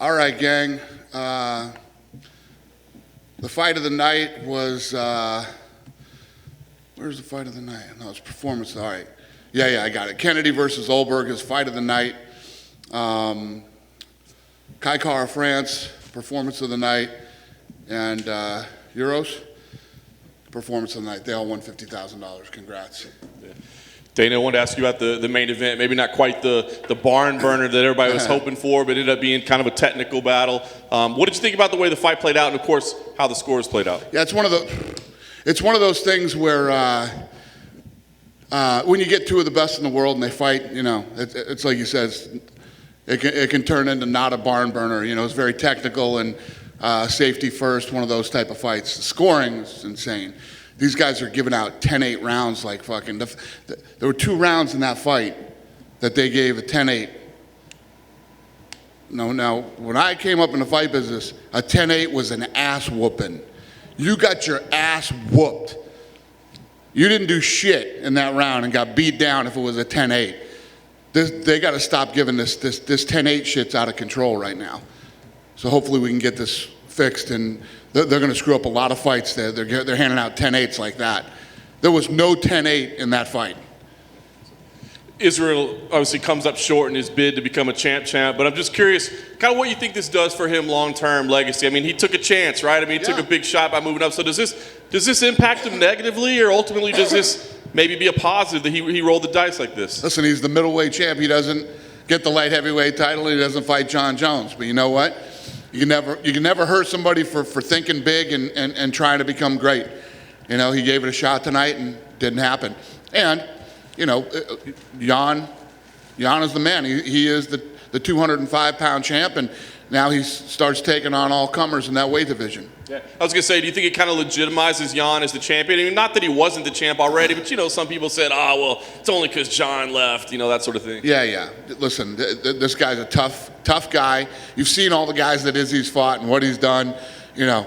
All right, gang. The fight of the night was, where's the fight of the night? No, it's performance. All right. Yeah, I got it. Kennedy versus Olberg is fight of the night. Kai Kara France, performance of the night. And Euros, performance of the night. They all won $50,000. Congrats. Yeah. Dana, I wanted to ask you about the main event. Maybe not quite the barn burner that everybody was hoping for, but it ended up being kind of a technical battle. What did you think about the way the fight played out, and of course, how the scores played out? Yeah, it's one of those things where when you get two of the best in the world and they fight, you know, it's like you said, it can turn into not a barn burner. You know, it's very technical and safety first, one of those type of fights. The scoring is insane. These guys are giving out 10-8 rounds like fucking. There were 2 rounds in that fight that they gave a 10-8. Now, when I came up in the fight business, a 10-8 was an ass whooping. You got your ass whooped. You didn't do shit in that round and got beat down if it was a 10-8. They got to stop giving this 10-8 shit's out of control right now. So hopefully we can get this fixed, and they're going to screw up a lot of fights. They're handing out 10-8s like that. There was no 10-8 in that fight. Israel obviously comes up short in his bid to become a champ, but I'm just curious, kind of what you think this does for him long-term legacy. I mean, he took a chance, right? I mean, he took a big shot by moving up. So does this impact him negatively, or ultimately does this maybe be a positive that he rolled the dice like this? Listen, he's the middleweight champ. He doesn't get the light heavyweight title. He doesn't fight John Jones. But you know what? You can never hurt somebody for thinking big and trying to become great. You know, he gave it a shot tonight and didn't happen. And, you know, Jan is the man. He is the 205-pound champ, and now he starts taking on all comers in that weight division. Yeah. I was going to say, do you think it kind of legitimizes Jan as the champion? I mean, not that he wasn't the champ already, but, you know, some people said, well, it's only because Jan left, you know, that sort of thing. Yeah. Listen, this guy's a tough guy. You've seen all the guys that Izzy's fought and what he's done. You know,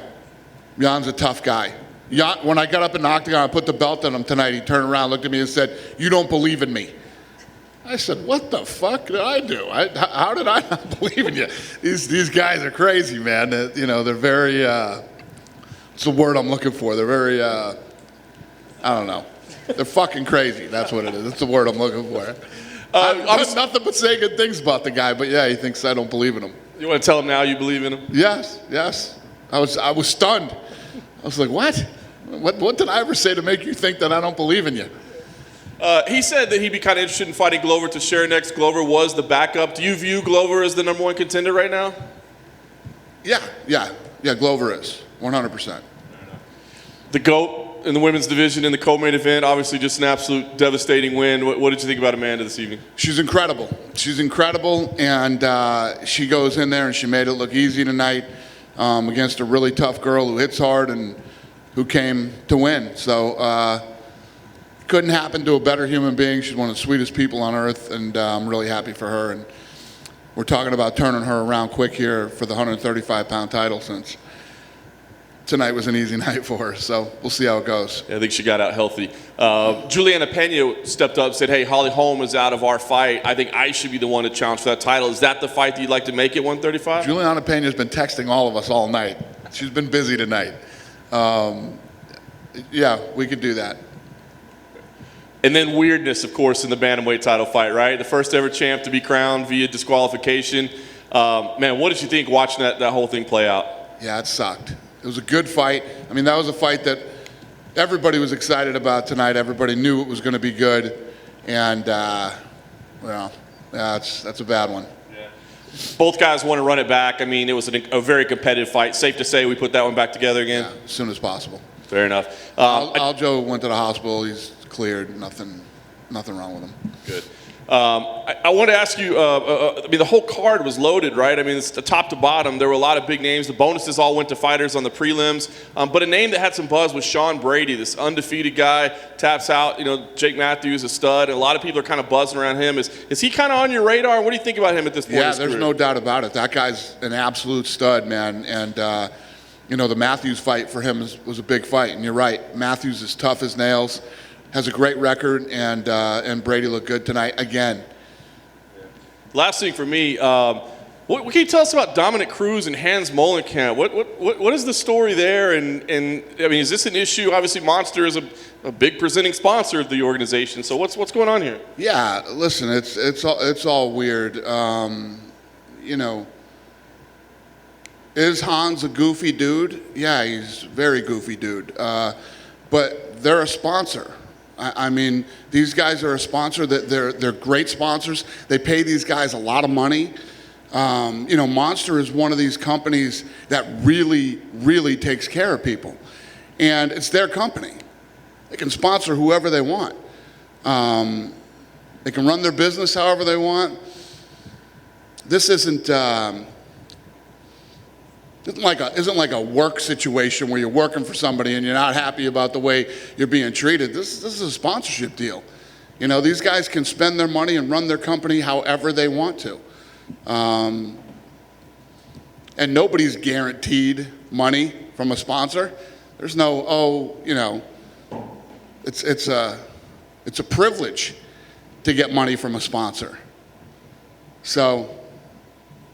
Jan's a tough guy. When I got up in the octagon, I put the belt on him tonight, he turned around, looked at me and said, "You don't believe in me." I said, "What the fuck did I do? How did I not believe in you?" These guys are crazy, man. You know, they're very, it's the word I'm looking for. They're very, I don't know. They're fucking crazy. That's what it is. That's the word I'm looking for. I'm nothing but saying good things about the guy, but yeah, he thinks I don't believe in him. You want to tell him now you believe in him? Yes. I was stunned. I was like, what? What did I ever say to make you think that I don't believe in you? He said that he'd be kind of interested in fighting Glover to share next. Glover was the backup. Do you view Glover as the #1 contender right now? Yeah, Glover is, 100%. The GOAT in the women's division in the co-main event, obviously just an absolute devastating win. What did you think about Amanda this evening? She's incredible, and she goes in there and she made it look easy tonight against a really tough girl who hits hard and who came to win. So couldn't happen to a better human being. She's one of the sweetest people on earth, and I'm really happy for her. And we're talking about jumping her around quick here for the 135-pound title, since tonight was an easy night for her. So we'll see how it goes. Yeah, I think she got out healthy. Juliana Pena stepped up and said, "Hey, Holly Holm is out of our fight. I think I should be the one to challenge for that title." Is that the fight that you'd like to make at 135? Juliana Pena has been texting all of us all night. She's been busy tonight. Yeah, we could do that. And then weirdness, of course, in the bantamweight title fight, right? The first ever champ to be crowned via disqualification. Man, what did you think watching that whole thing play out? Yeah, it sucked. It was a good fight. I mean, that was a fight that everybody was excited about tonight. Everybody knew it was going to be good. And, well, that's a bad one. Yeah. Both guys want to run it back. I mean, it was a very competitive fight. Safe to say we put that one back together again? Yeah, as soon as possible. Fair enough. Aljo went to the hospital. He's cleared. Nothing wrong with him. Good. I want to ask you, I mean, the whole card was loaded, right? I mean, it's the top to bottom. There were a lot of big names. The bonuses all went to fighters on the prelims. But a name that had some buzz was Sean Brady, this undefeated guy, taps out. You know, Jake Matthews, a stud. And a lot of people are kind of buzzing around him. Is he kind of on your radar? What do you think about him at this point? Yeah, there's no doubt about it. That guy's an absolute stud, man. And, you know, the Matthews fight for him was a big fight. And you're right. Matthews is tough as nails. Has a great record, and Brady looked good tonight again. Last thing for me, What can you tell us about Dominic Cruz and Hans Molenkamp? What is the story there? And I mean, is this an issue? Obviously, Monster is a big presenting sponsor of the organization. So what's going on here? Yeah, listen, it's all weird. You know, is Hans a goofy dude? Yeah, he's a very goofy dude. But they're a sponsor. I mean, these guys are a sponsor. That they're great sponsors. They pay these guys a lot of money. You know, Monster is one of these companies that really, really takes care of people. And it's their company. They can sponsor whoever they want. They can run their business however they want. This isn't like a work situation where you're working for somebody and you're not happy about the way you're being treated. This is a sponsorship deal. You know, these guys can spend their money and run their company however they want to. And nobody's guaranteed money from a sponsor. There's no, you know, it's a privilege to get money from a sponsor. So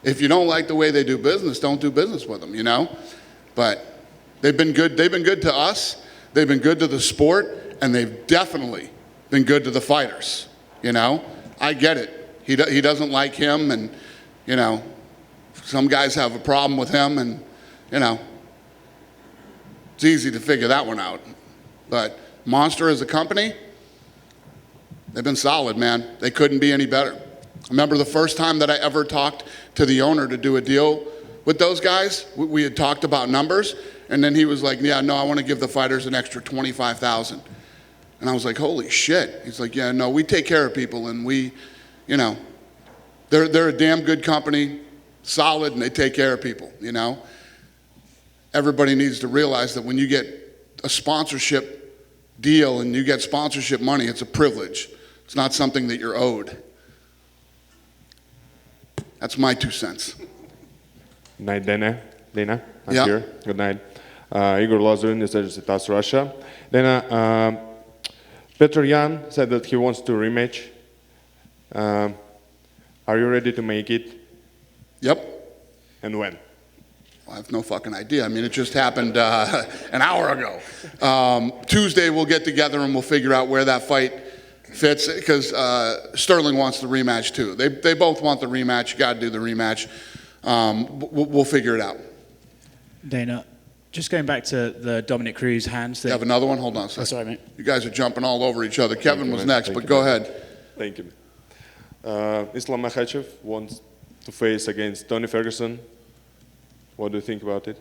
if you don't like the way they do business, don't do business with them, you know? But they've been good to us, they've been good to the sport, and they've definitely been good to the fighters, you know? I get it. He doesn't like him, and, you know, some guys have a problem with him, and, you know, it's easy to figure that one out. But Monster as a company, they've been solid, man. They couldn't be any better. I remember the first time that I ever talked to the owner to do a deal with those guys, we had talked about numbers, and then he was like, yeah, no, I want to give the fighters an extra $25,000. And I was like, holy shit. He's like, yeah, no, we take care of people, and we, you know, they're a damn good company, solid, and they take care of people, you know. Everybody needs to realize that when you get a sponsorship deal and you get sponsorship money, it's a privilege. It's not something that you're owed. That's my 2 cents. Good night, Dana. Dana, I'm Yeah. here. Good night. Igor Lazarin is Citas, Russia. Dana, Petr Yan said that he wants to rematch. Are you ready to make it? Yep. And when? I have no fucking idea. I mean, it just happened an hour ago. Tuesday we'll get together and we'll figure out where that fight fits, because Sterling wants the rematch too. They both want the rematch. You got to do the rematch. We'll figure it out. Dana, just going back to the Dominic Cruz hands. You have another one? Hold on a second. Oh, sorry, mate. You guys are jumping all over each other. Kevin was next, but go ahead. Thank you. Islam Makhachev wants to face against Tony Ferguson. What do you think about it?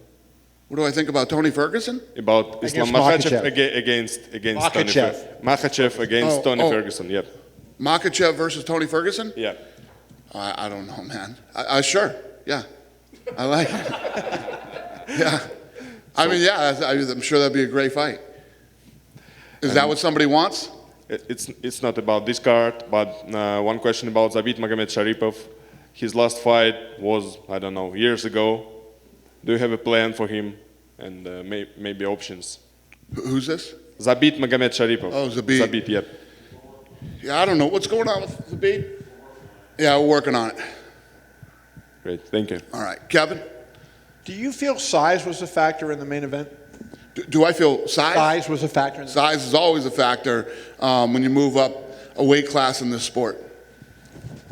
What do I think about Tony Ferguson? About Islam Makhachev against Tony Ferguson. Makhachev against Tony Ferguson, yep. Makhachev versus Tony Ferguson? Yeah. I don't know, man. Sure, yeah. I like it. Yeah. I mean, yeah, I'm sure that'd be a great fight. Is that what somebody wants? It's not about this card, but one question about Zabit Magomedsharipov. His last fight was, I don't know, years ago. Do you have a plan for him and maybe options? Who's this? Zabit Magomedsharipov. Oh, Zabit. Zabit, yep. Yeah, I don't know. What's going on with Zabit? Yeah, we're working on it. Great, thank you. All right. Kevin? Do you feel size was a factor in the main event? Do I feel size? Size was a factor in the Size is always a factor when you move up a weight class in this sport.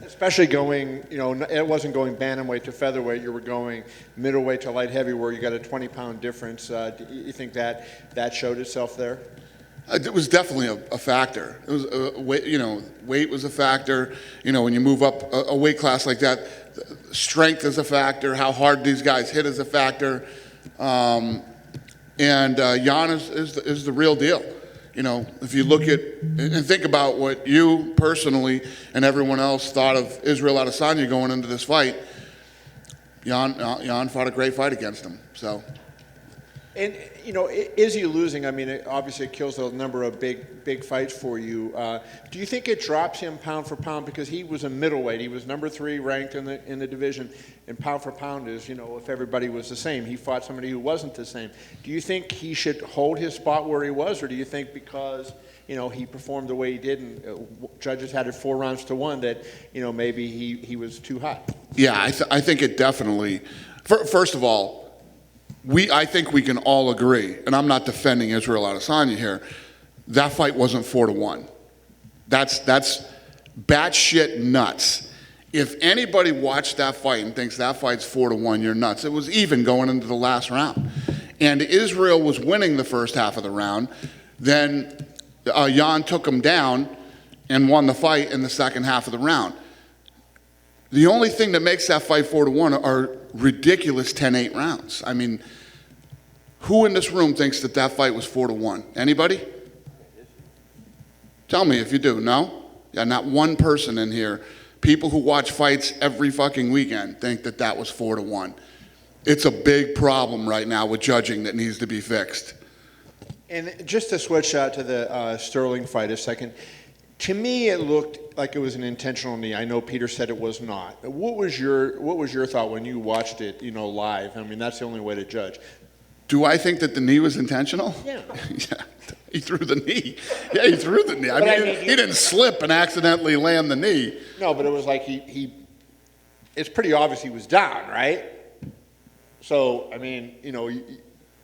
Especially going, you know, it wasn't going bantamweight to featherweight. You were going middleweight to light heavy, where you got a 20-pound difference. Do you think that showed itself there? It was definitely a factor. It was weight was a factor. You know, when you move up a weight class like that, strength is a factor. How hard these guys hit is a factor. And Jan is the real deal. You know, if you look at and think about what you personally and everyone else thought of Israel Adesanya going into this fight, Jan fought a great fight against him. So. And, you know, Izzy losing, I mean, obviously it kills a number of big fights for you. Do you think it drops him pound for pound? Because he was a middleweight. He was number 3 ranked in the division. And pound for pound is, you know, if everybody was the same. He fought somebody who wasn't the same. Do you think he should hold his spot where he was? Or do you think because he performed the way he did, and judges had it 4 rounds to 1, that maybe he was too hot. Yeah, I think it definitely. First of all, I think we can all agree, and I'm not defending Israel Adesanya here. That fight wasn't 4-1. That's batshit nuts. If anybody watched that fight and thinks that fight's 4-1, you're nuts. It was even going into the last round, and Israel was winning the first half of the round. Then Jan took him down and won the fight in the second half of the round. The only thing that makes that fight 4-1 are ridiculous 10-8 rounds. I mean, who in this room thinks that fight was 4-1? Anybody? Tell me if you do. No? Yeah, not one person in here. People who watch fights every fucking weekend think that was 4-1. It's a big problem right now with judging that needs to be fixed. And just to switch out to the Sterling fight a second, to me it looked like it was an intentional knee. I know Peter said it was not. What was your thought when you watched it, live? I mean, that's the only way to judge. Do I think that the knee was intentional? Yeah. Yeah, he threw the knee. Yeah, he threw the knee. I mean, he didn't slip and accidentally land the knee. No, but it was like it's pretty obvious he was down, right? So, I mean,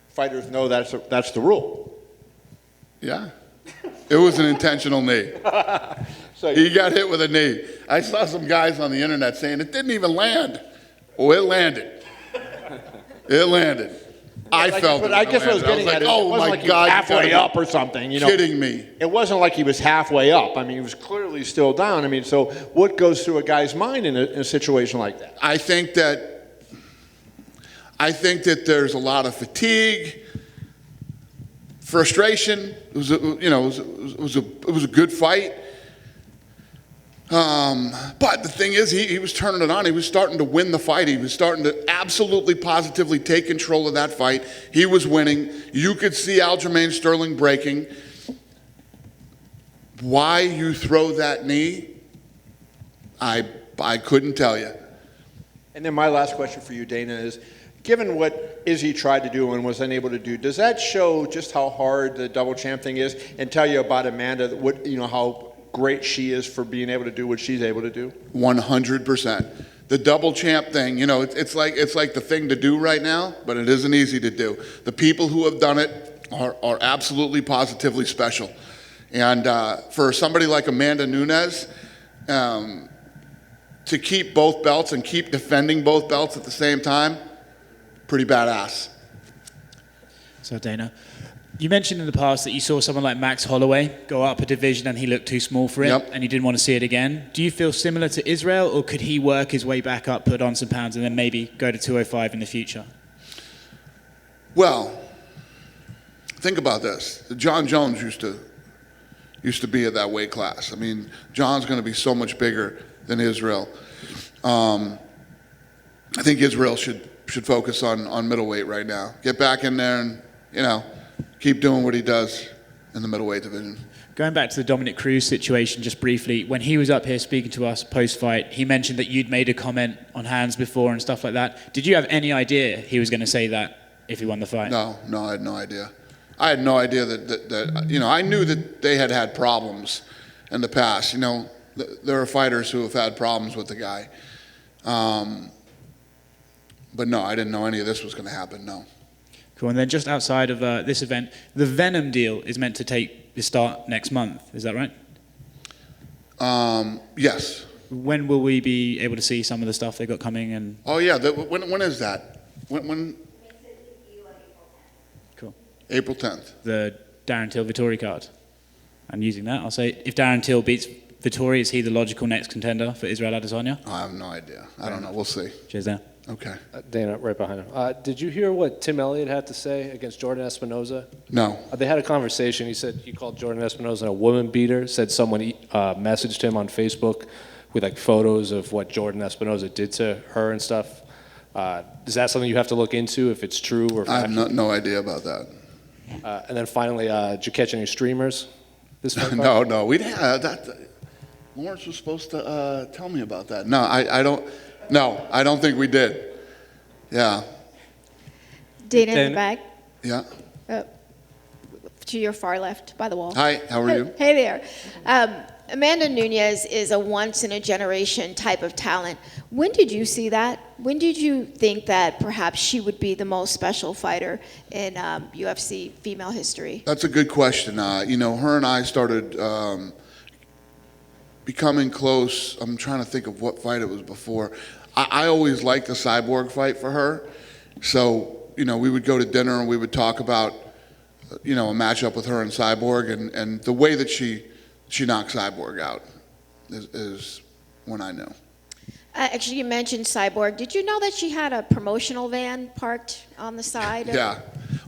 fighters know that's the rule. Yeah. It was an intentional knee. He got hit with a knee. I saw some guys on the internet saying it didn't even land. Oh, it landed. It landed. I felt it. But I guess what I was getting at is, oh it wasn't my like God, he was halfway up or something. Kidding me. It wasn't like he was halfway up. I mean, he was clearly still down. I mean, so what goes through a guy's mind in a situation like that? I think that there's a lot of fatigue, frustration. It was a good fight. But the thing is, he was turning it on. He was starting to win the fight. He was starting to absolutely, positively take control of that fight. He was winning. You could see Aljamain Sterling breaking. Why you throw that knee, I couldn't tell you. And then my last question for you, Dana, is, given what Izzy tried to do and was unable to do, does that show just how hard the double champ thing is, and tell you about Amanda, how great she is for being able to do what she's able to do? 100%. The double champ thing, it's like the thing to do right now, but it isn't easy to do. The people who have done it are absolutely positively special. And for somebody like Amanda Nunes, to keep both belts and keep defending both belts at the same time, pretty badass. So Dana, you mentioned in the past that you saw someone like Max Holloway go up a division and he looked too small for it, Yep. and you didn't want to see it again. Do you feel similar to Israel, or could he work his way back up, put on some pounds, and then maybe go to 205 in the future? Well, think about this. John Jones used to be at that weight class. I mean, John's going to be so much bigger than Israel. I think Israel should focus on middleweight right now. Get back in there and, keep doing what he does in the middleweight division. Going back to the Dominic Cruz situation just briefly, when he was up here speaking to us post-fight, he mentioned that you'd made a comment on hands before and stuff like that. Did you have any idea he was going to say that if he won the fight? No, I had no idea. I had no idea that I knew that they had problems in the past. There are fighters who have had problems with the guy. But no, I didn't know any of this was going to happen, no. Cool. And then just outside of this event, the Venom deal is meant to start next month. Is that right? Yes. When will we be able to see some of the stuff they got coming? And Oh, yeah. When is that? When? Cool. April 10th. The Darren Till Vittori card. I'm using that. I'll say, if Darren Till beats Vittori, is he the logical next contender for Israel Adesanya? I have no idea. I don't know. We'll see. Cheers, Dan. Okay. Dana, right behind him. Did you hear what Tim Elliott had to say against Jordan Espinoza? No. They had a conversation. He said he called Jordan Espinoza a woman beater. Said someone messaged him on Facebook with photos of what Jordan Espinoza did to her and stuff. Is that something you have to look into if it's true or? I have no idea about that. And then finally, did you catch any streamers this fight? No. We didn't. Lawrence was supposed to tell me about that. No, I don't. No, I don't think we did. Yeah. Dana in the back. Yeah. to your far left by the wall. Hi, how are you? Hey there. Amanda Nunes is a once-in-a-generation type of talent. When did you see that? When did you think that perhaps she would be the most special fighter in UFC female history? That's a good question. Her and I started becoming close. I'm trying to think of what fight it was before. I always liked the Cyborg fight for her. So, we would go to dinner and we would talk about, a matchup with her and Cyborg. And the way that she knocked Cyborg out is when I knew. Actually, you mentioned Cyborg. Did you know that she had a promotional van parked on the side? Yeah.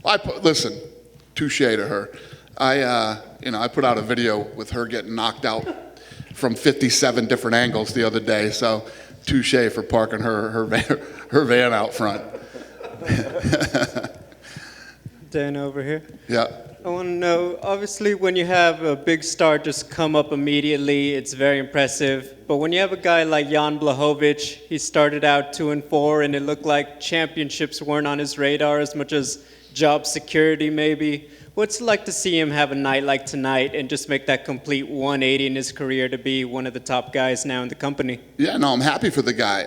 Well, listen, touche to her. I put out a video with her getting knocked out from 57 different angles the other day. So touche for parking her van out front. Dan over here. Yeah. I want to know, obviously, when you have a big star just come up immediately, it's very impressive. But when you have a guy like Jan Blachowicz, he started out 2-4, and it looked like championships weren't on his radar as much as job security, maybe. What's it like to see him have a night like tonight and just make that complete 180 in his career to be one of the top guys now in the company? Yeah, no, I'm happy for the guy.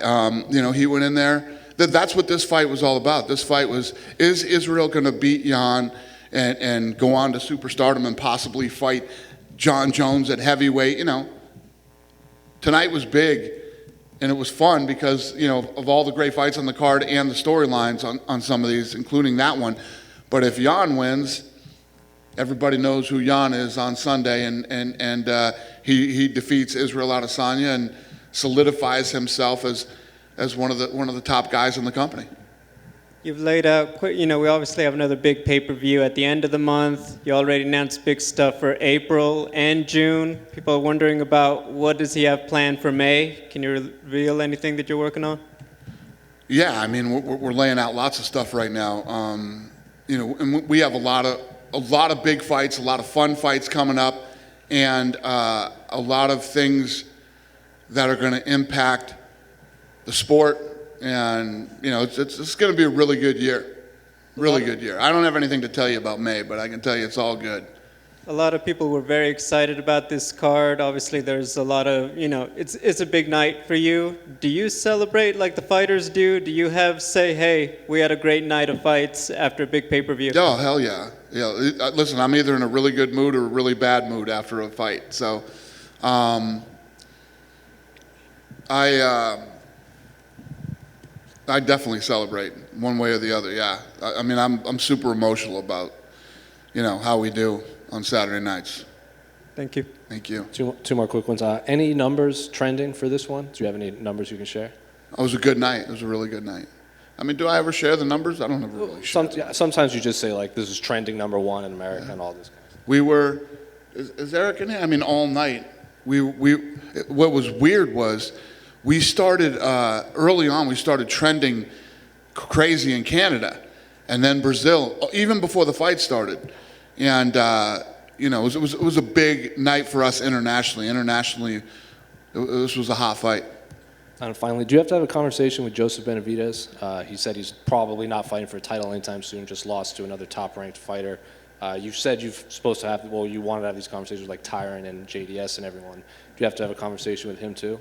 He went in there. That's what this fight was all about. This fight was, is Israel going to beat Jan and go on to superstardom and possibly fight John Jones at heavyweight? Tonight was big, and it was fun because, of all the great fights on the card and the storylines on some of these, including that one. But if Jan wins, everybody knows who Jan is on Sunday, and he defeats Israel Adesanya and solidifies himself as one of the top guys in the company. You've laid out, we obviously have another big pay-per-view at the end of the month. You already announced big stuff for April and June. People are wondering about what does he have planned for May. Can you reveal anything that you're working on? Yeah, we're laying out lots of stuff right now. And we have a lot of big fights, a lot of fun fights coming up, and a lot of things that are going to impact the sport. And, it's going to be a really good year. Really good year. I don't have anything to tell you about May, but I can tell you it's all good. A lot of people were very excited about this card. Obviously, there's a lot of, it's a big night for you. Do you celebrate like the fighters do? Do you say, hey, we had a great night of fights after a big pay-per-view? Oh, hell yeah. Yeah. Listen, I'm either in a really good mood or a really bad mood after a fight. So, I definitely celebrate one way or the other. Yeah, I'm super emotional about, how we do on Saturday nights. Thank you. Thank you. Two more quick ones. Any numbers trending for this one? Do you have any numbers you can share? It was a good night. It was a really good night. Do I ever share the numbers? I don't ever really share. Sometimes you just say like this is trending #1 in America and all this. We were, is Eric in here? All night. What was weird was, we started early on. We started trending crazy in Canada, and then Brazil, even before the fight started. And it was a big night for us internationally. This was a hot fight. And finally, do you have to have a conversation with Joseph Benavidez? He said he's probably not fighting for a title anytime soon. Just lost to another top-ranked fighter. You said you wanted to have these conversations with like Tyron and JDS and everyone. Do you have to have a conversation with him too?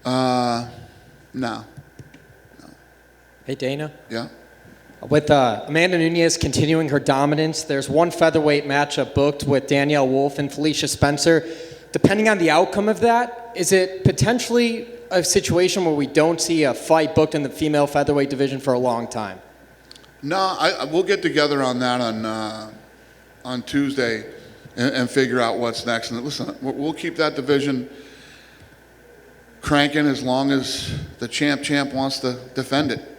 No. Hey, Dana. Yeah? With Amanda Nunes continuing her dominance, there's one featherweight matchup booked with Danielle Wolfe and Felicia Spencer. Depending on the outcome of that, is it potentially a situation where we don't see a fight booked in the female featherweight division for a long time? No, we'll get together on that on Tuesday and figure out what's next. And listen, we'll keep that division cranking as long as the champ wants to defend it.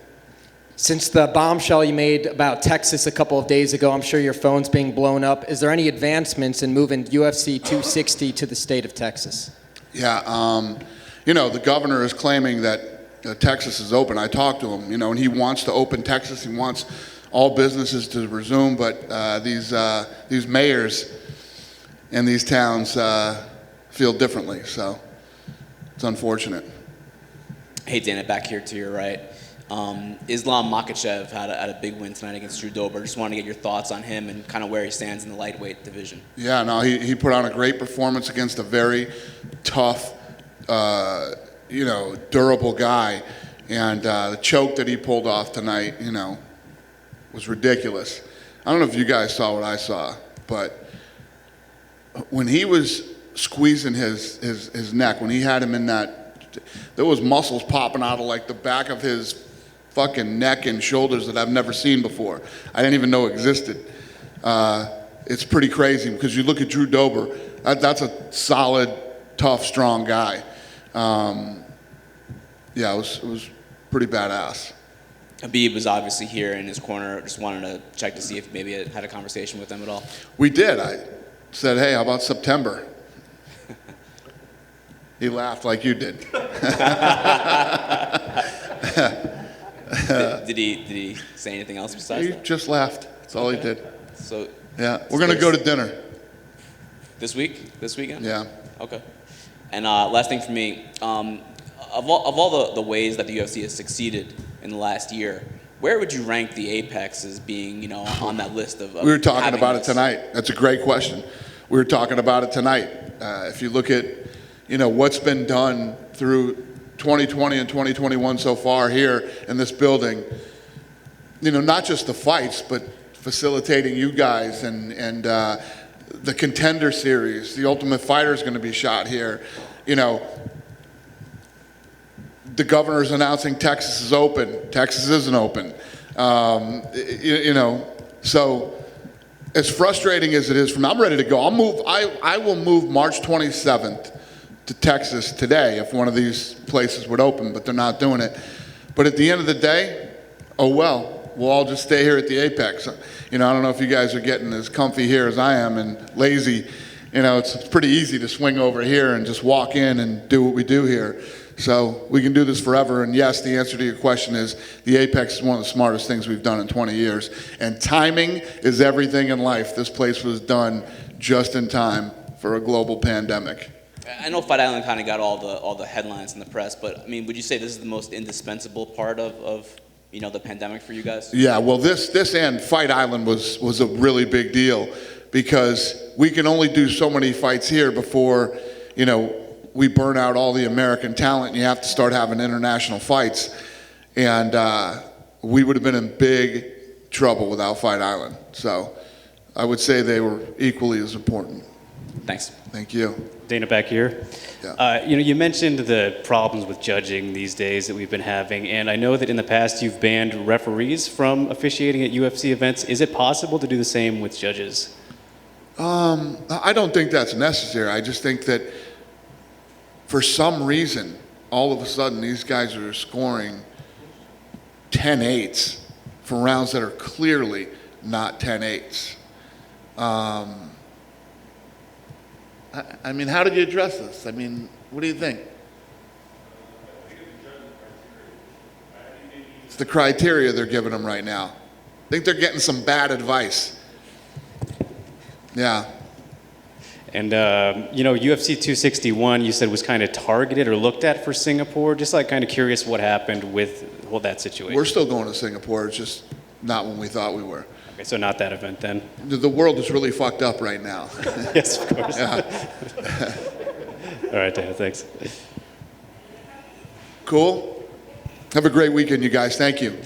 Since the bombshell you made about Texas a couple of days ago, I'm sure your phone's being blown up. Is there any advancements in moving UFC 260 to the state of Texas? Yeah, the governor is claiming that Texas is open. I talked to him, and he wants to open Texas. He wants all businesses to resume, but these mayors in these towns feel differently, so it's unfortunate. Hey, Dana, back here to your right. Islam Makhachev had a big win tonight against Drew Dober. Just wanted to get your thoughts on him and kind of where he stands in the lightweight division. Yeah, no, he put on a great performance against a very tough, durable guy. And the choke that he pulled off tonight, was ridiculous. I don't know if you guys saw what I saw, but when he was squeezing his neck, when he had him in that, there was muscles popping out of like the back of his fucking neck and shoulders that I've never seen before. I didn't even know existed. It's pretty crazy because you look at Drew Dober, that's a solid, tough, strong guy. Yeah, it was pretty badass. Habib was obviously here in his corner. Just wanted to check to see if maybe I had a conversation with him at all. We did. I said, hey, how about September? He laughed like you did. Did he say anything else besides He that? just laughed. That's all he did. So Yeah, we're going to go to dinner. this weekend? Yeah. Okay. And last thing for me, of all the ways that the UFC has succeeded in the last year, where would you rank the Apex as being, on that list of We were talking having about it this- tonight. That's a great question. We were talking about it tonight. If you look at, what's been done through 2020 and 2021 so far here in this building, not just the fights, but facilitating you guys and the Contender Series. The Ultimate Fighter is going to be shot here. The governor's announcing Texas is open. Texas isn't open. So as frustrating as it is for me, I'm ready to go. I will move March 27th to Texas today if one of these places would open, but they're not doing it. But at the end of the day, oh well, we'll all just stay here at the Apex. I don't know if you guys are getting as comfy here as I am and lazy. It's pretty easy to swing over here and just walk in and do what we do here. So we can do this forever. And yes, the answer to your question is the Apex is one of the smartest things we've done in 20 years. And timing is everything in life. This place was done just in time for a global pandemic. I know Fight Island kind of got all the headlines in the press, but would you say this is the most indispensable part of the pandemic for you guys? Yeah, well, this and Fight Island was a really big deal because we can only do so many fights here before, we burn out all the American talent and you have to start having international fights. And we would have been in big trouble without Fight Island. So I would say they were equally as important. Thanks. Thank you. Dana back here. Yeah. You mentioned the problems with judging these days that we've been having, and I know that in the past you've banned referees from officiating at UFC events. Is it possible to do the same with judges? I don't think that's necessary. I just think that for some reason, all of a sudden, these guys are scoring 10-8s for rounds that are clearly not 10-8s. How did you address this? What do you think? It's the criteria they're giving them right now. I think they're getting some bad advice. Yeah. And, UFC 261, you said was kind of targeted or looked at for Singapore. Just kind of curious what happened with that situation. We're still going to Singapore. It's just not when we thought we were. Okay, so not that event then. The world is really fucked up right now. Yes, of course. Yeah. All right, Dana, thanks. Cool. Have a great weekend, you guys. Thank you.